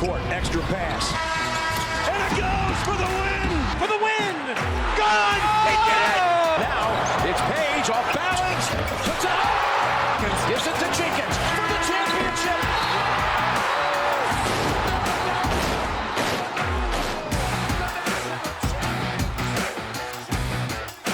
court. Extra pass. And it goes for the win! For the win! Good! They did it! Now it's Page off balance. Puts it up. Gives it to Jenkins for the championship.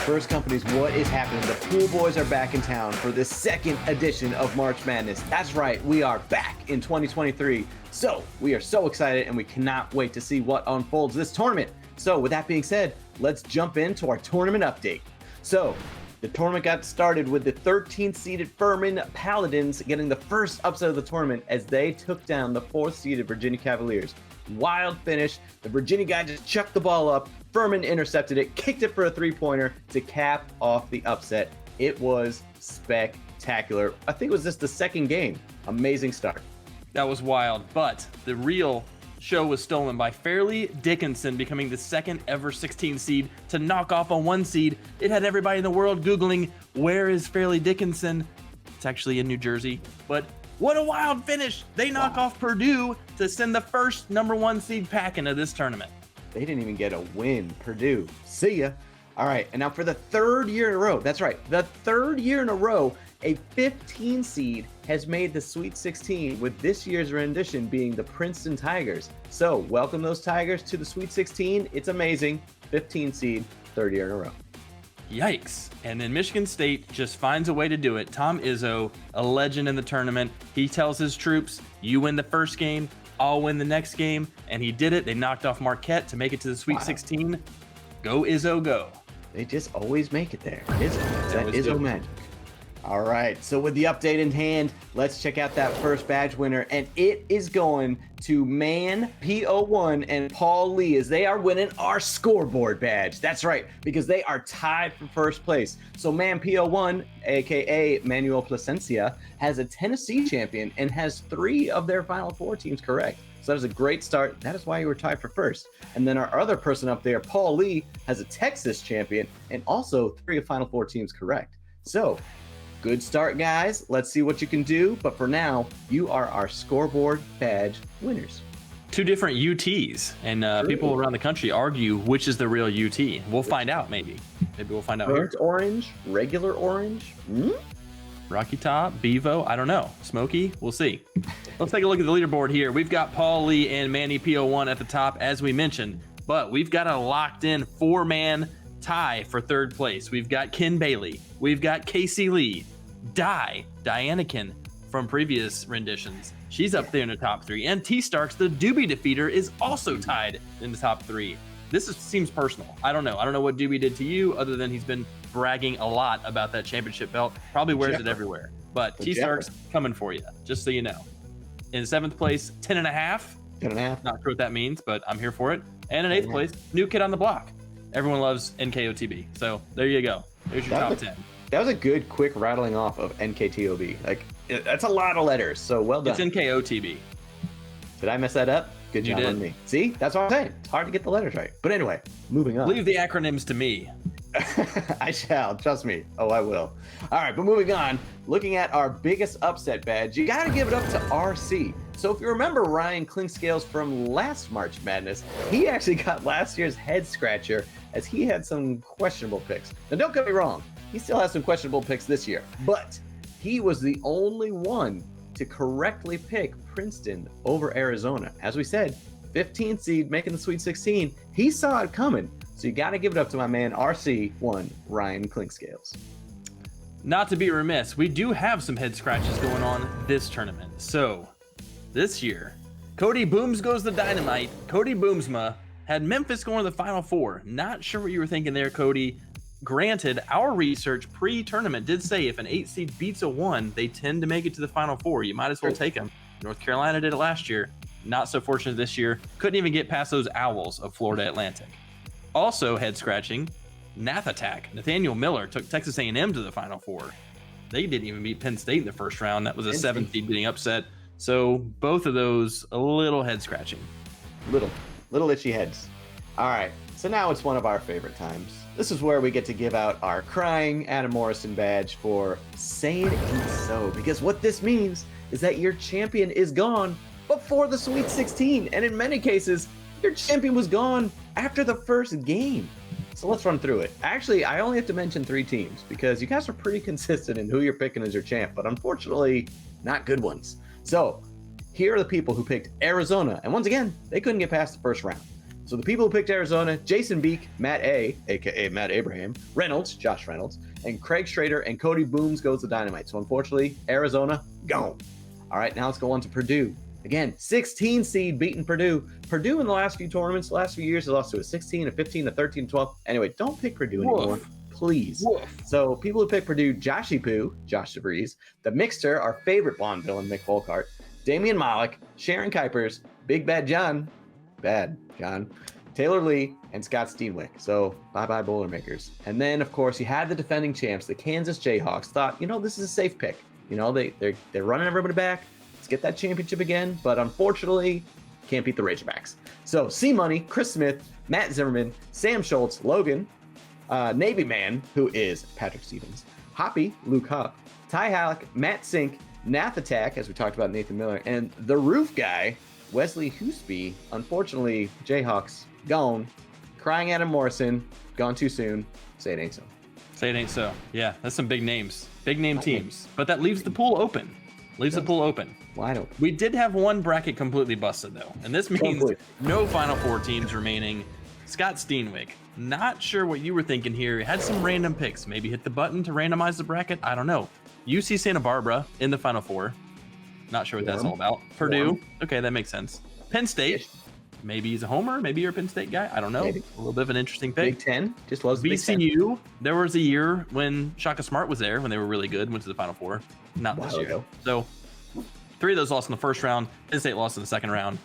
First Companies, what is happening? The Pool Boys are back in town for the second edition of March Madness. That's right, we are back in 2023. So we are so excited and we cannot wait to see what unfolds this tournament. So with that being said, let's jump into our tournament update. So the tournament got started with the 13th seeded Furman Paladins getting the first upset of the tournament as they took down the 4th seeded Virginia Cavaliers. Wild finish. The Virginia guy just chucked the ball up. Furman intercepted it, kicked it for a three-pointer to cap off the upset. It was spectacular. I think it was just the second game. Amazing start. That was wild, but the real show was stolen by Fairleigh Dickinson becoming the second ever 16 seed to knock off a 1 seed. It had everybody in the world Googling, where is Fairleigh Dickinson? It's actually in New Jersey, but what a wild finish. They knock off Purdue to send the first number 1 seed pack into this tournament. They didn't even get a win. Purdue, see ya. All right, and now for the third year in a row, that's right, the third year in a row, a 15 seed has made the Sweet 16, with this year's rendition being the Princeton Tigers. So welcome those Tigers to the Sweet 16. It's amazing. 15 seed, third year in a row. Yikes. And then Michigan State just finds a way to do it. Tom Izzo, a legend in the tournament, he tells his troops, you win the first game, I'll win the next game. And he did it. They knocked off Marquette to make it to the Sweet 16. Go Izzo, go. They just always make it there. Izzo, that Izzo magic. All right, so with the update in hand, let's check out that first badge winner, and it is going to Man P01 and Paul Lee as they are winning our scoreboard badge. That's right, because they are tied for first place. So Man P01, aka Manuel Plasencia, has a Tennessee champion and has 3 of their Final Four teams correct. So that was a great start. That is why you were tied for first. And then our other person up there, Paul Lee, has a Texas champion and also 3 of Final Four teams correct. So good start, guys. Let's see what you can do. But for now, you are our scoreboard badge winners. 2 different UTs, and people around the country argue which is the real UT. We'll find out, maybe. Maybe we'll find out Burnt here. orange, regular orange. Rocky Top, Bevo, I don't know. Smoky, we'll see. Let's take a look at the leaderboard here. We've got Paul Lee and Manny P01 at the top, as we mentioned, but we've got a locked-in 4-man tie for third place. We've got Ken Bailey. We've got Casey Lee. Dianakin from previous renditions. She's up there in the top 3. And T Starks, the Doobie Defeater, is also tied in the top 3. Seems personal. I don't know. I don't know what Doobie did to you other than he's been bragging a lot about that championship belt. Probably wears it everywhere. But T Starks coming for you, just so you know. In 7th place, 10.5. 10.5. Not sure what that means, but I'm here for it. And in 8th place, New Kid on the Block. Everyone loves NKOTB. So there you go. There's your top 10. That was a good, quick rattling off of NKTOB. Like, that's a lot of letters, so well done. It's NKOTB. Did I mess that up? Good job on me. See? That's what I'm saying. It's hard to get the letters right. But anyway, moving on. Leave the acronyms to me. I shall. Trust me. Oh, I will. All right, but moving on. Looking at our biggest upset badge, you got to give it up to RC. So if you remember Ryan Clinkscales from last March Madness, he actually got last year's head scratcher as he had some questionable picks. Now, don't get me wrong. He still has some questionable picks this year, but he was the only one to correctly pick Princeton over Arizona. As we said, 15 seed making the Sweet 16. He saw it coming. So you got to give it up to my man RC1, Ryan Clinkscales. Not to be remiss, we do have some head scratches going on this tournament. So this year, Cody Booms Goes the Dynamite. Cody Boomsma had Memphis going to the Final Four. Not sure what you were thinking there, Cody. Granted, our research pre-tournament did say if an 8 seed beats a 1, they tend to make it to the Final Four. You might as well take them. North Carolina did it last year. Not so fortunate this year. Couldn't even get past those Owls of Florida Atlantic. Also head scratching, Nath Attack. Nathaniel Miller took Texas A&M to the Final Four. They didn't even beat Penn State in the first round. That was a 7 seed getting upset. So both of those a little head scratching. Little itchy heads. All right, so now it's one of our favorite times. This is where we get to give out our crying Adam Morrison badge for saying it ain't so. Because what this means is that your champion is gone, before the Sweet 16. And in many cases, your champion was gone after the first game. So let's run through it. Actually, I only have to mention 3 teams because you guys are pretty consistent in who you're picking as your champ, but unfortunately, not good ones. So here are the people who picked Arizona. And once again, they couldn't get past the first round. So the people who picked Arizona, Jason Beek, Matt A, aka Matt Abraham, Reynolds, Josh Reynolds, and Craig Schrader and Cody Booms goes to Dynamite. So unfortunately, Arizona, gone. All right, now let's go on to Purdue. Again, 16 seed beating Purdue. Purdue in the last few tournaments, the last few years, they lost to a 16, a 15, a 13, a 12. Anyway, don't pick Purdue anymore, please. So people who pick Purdue, Joshy Poo, Josh DeVries, the Mixter, our favorite Bond villain, Mick Volkart, Damian Malik, Sharon Kuipers, Big Bad John, Taylor Lee, and Scott Steenwick. So bye-bye Boilermakers. And then, of course, you had the defending champs, the Kansas Jayhawks, thought, this is a safe pick. They're running everybody back. Let's get that championship again. But unfortunately, can't beat the Razorbacks. So C-Money, Chris Smith, Matt Zimmerman, Sam Schultz, Logan, Navy Man, who is Patrick Stevens, Hoppy, Luke Hupp, Ty Halleck, Matt Sink, Nath Attack, as we talked about Nathan Miller, and the Roof Guy, Wesley Hoosby. Unfortunately, Jayhawks gone. Crying Adam Morrison, gone too soon. Say it ain't so. Say it ain't so. Yeah, that's some big names. Big name teams. But that leaves the pool open. Wide open. We did have one bracket completely busted, though. And this means no Final Four teams remaining. Scott Steenwick, not sure what you were thinking here. Had some random picks. Maybe hit the button to randomize the bracket. I don't know. UC Santa Barbara in the Final Four. Not sure what that's all about. Purdue. Okay, that makes sense. Penn State. Maybe he's a homer. Maybe you're a Penn State guy. I don't know. Maybe. A little bit of an interesting pick. Big Ten. Just loves the VCU. Big Ten. There was a year when Shaka Smart was there when they were really good. Went to the Final Four. Not this year. So 3 of those lost in the first round. Penn State lost in the second round.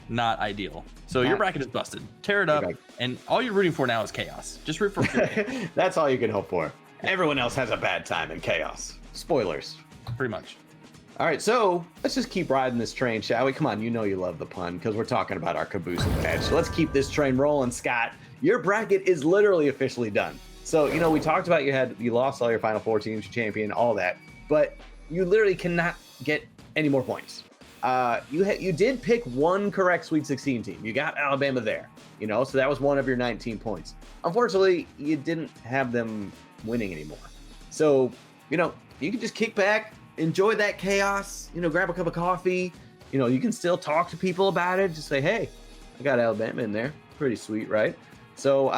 Not ideal. So your bracket is busted. Tear it up. And all you're rooting for now is chaos. Just root for chaos. That's all you can hope for. Everyone else has a bad time in chaos. Spoilers. Pretty much. All right, so let's just keep riding this train, shall we? Come on, you love the pun because we're talking about our caboose and badge. So let's keep this train rolling, Scott. Your bracket is literally officially done. So, we talked about you lost all your Final Four teams, your champion, all that, but you literally cannot get any more points. You did pick one correct Sweet 16 team. You got Alabama there, so that was one of your 19 points. Unfortunately, you didn't have them winning anymore. So, you can just kick back, enjoy that chaos, grab a cup of coffee. You can still talk to people about it. Just say, hey, I got Alabama in there. Pretty sweet, right? So,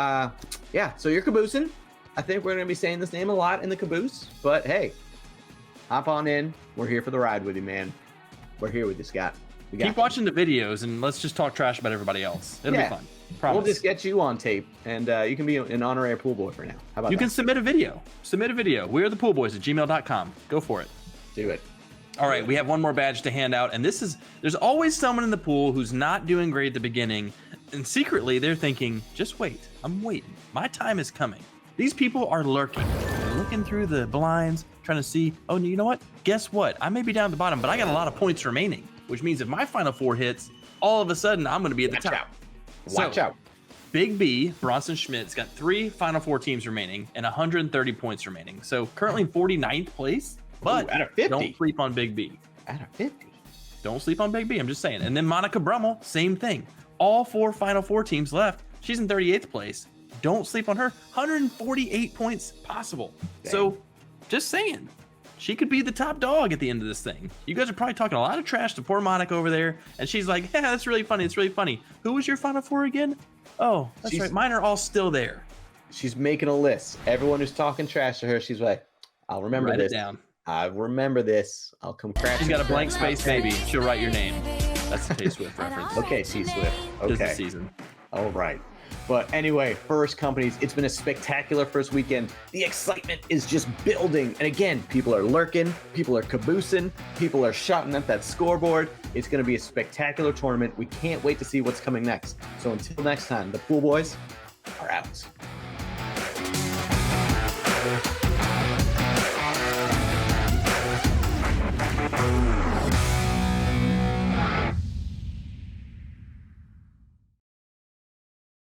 so you're caboosing. I think we're going to be saying this name a lot in the caboose, but hey, hop on in. We're here for the ride with you, man. We're here with you, Scott. Keep watching the videos and let's just talk trash about everybody else. It'll be fun. Promise. We'll just get you on tape and you can be an honorary pool boy for now. How about you can submit a video. We are the pool boys at gmail.com. Go for it. Do it. All right, we have one more badge to hand out, and there's always someone in the pool who's not doing great at the beginning, and secretly they're thinking, just wait, I'm waiting. My time is coming. These people are lurking. They're looking through the blinds, trying to see, oh, you know what? Guess what? I may be down at the bottom, but I got a lot of points remaining, which means if my Final Four hits, all of a sudden I'm going to be at the top. Watch out. Big B, Bronson Schmidt's got 3 Final Four teams remaining and 130 points remaining. So currently in 49th place. But out of 50. Don't sleep on Big B. Out of 50. Don't sleep on Big B. I'm just saying. And then Monica Brummel, same thing. All 4 Final Four teams left. She's in 38th place. Don't sleep on her. 148 points possible. Dang. So just saying, she could be the top dog at the end of this thing. You guys are probably talking a lot of trash to poor Monica over there. And she's like, yeah, that's really funny. It's really funny. Who was your Final Four again? Oh, that's right. Mine are all still there. She's making a list. Everyone who's talking trash to her, she's like, I'll remember this. Write it down. I remember this. I'll come crash. She's got a blank space, maybe. She'll write your name. That's the T-Swift reference. Okay, T-Swift. Okay. This season. All right. But anyway, first companies, it's been a spectacular first weekend. The excitement is just building. And again, people are lurking, people are caboosing, people are shouting at that scoreboard. It's going to be a spectacular tournament. We can't wait to see what's coming next. So until next time, the Pool Boys are out.